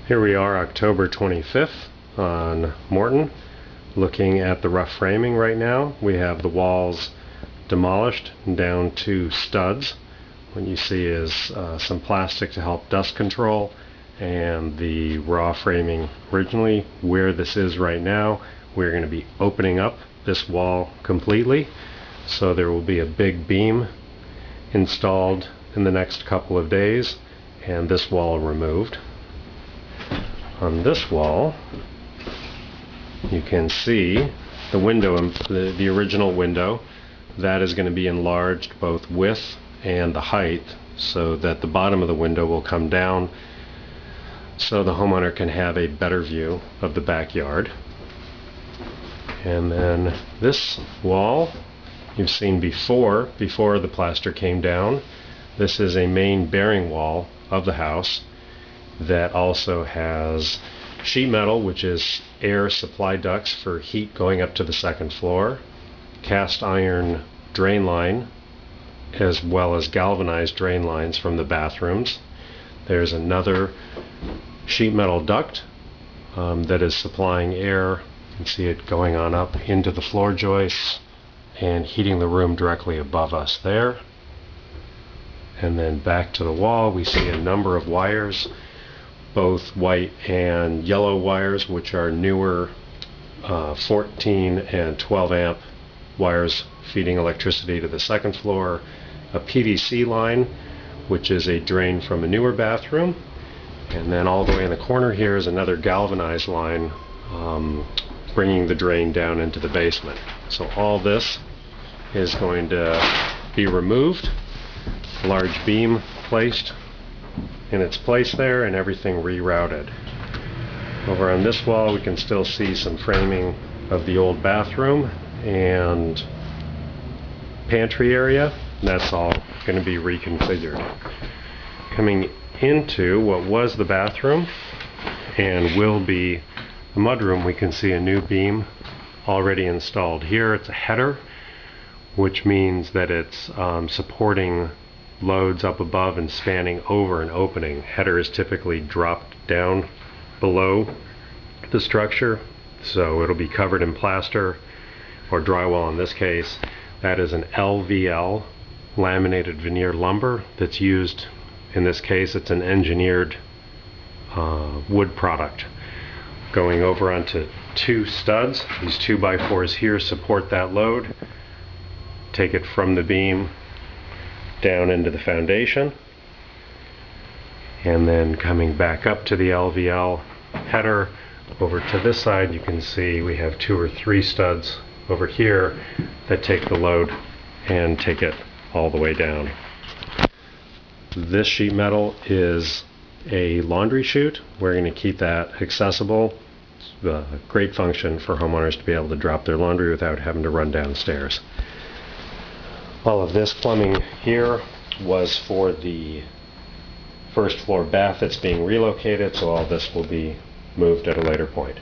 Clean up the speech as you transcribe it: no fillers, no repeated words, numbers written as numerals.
Here we are, October 25th on Morton, looking at the rough framing right now. We have the walls demolished down to studs. What you see is some plastic to help dust control, and the raw framing originally. Where this is right now, we're going to be opening up this wall completely, so there will be a big beam installed in the next couple of days and this wall removed. On this wall you can see the window, the original window, that is going to be enlarged both width and the height, so that the bottom of the window will come down so the homeowner can have a better view of the backyard. And then this wall you've seen before the plaster came down. This is a main bearing wall of the house that also has sheet metal, which is air supply ducts for heat going up to the second floor, cast iron drain line, as well as galvanized drain lines from the bathrooms. There's another sheet metal duct that is supplying air. You can see it going on up into the floor joists and heating the room directly above us there. And then back to the wall, we see a number of wires, both white and yellow wires, which are newer 14 and 12 amp wires feeding electricity to the second floor, a PVC line, which is a drain from a newer bathroom, and then all the way in the corner here is another galvanized line bringing the drain down into the basement. So all this is going to be removed, large beam placed in its place there, and everything rerouted. Over on this wall we can still see some framing of the old bathroom and pantry area, and that's all going to be reconfigured. Coming into what was the bathroom and will be the mudroom, we can see a new beam already installed. Here it's a header, which means that it's supporting loads up above and spanning over an opening. Header is typically dropped down below the structure, so it'll be covered in plaster or drywall in this case. That is an LVL, laminated veneer lumber, that's used. In this case it's an engineered wood product. Going over onto two studs. These 2x4s here support that load. Take it from the beam down into the foundation, and then coming back up to the LVL header. Over to this side you can see we have 2 or 3 studs over here that take the load and take it all the way down. This sheet metal is a laundry chute. We're going to keep that accessible. It's a great function for homeowners to be able to drop their laundry without having to run downstairs. All of this plumbing here was for the first floor bath that's being relocated, so all this will be moved at a later point.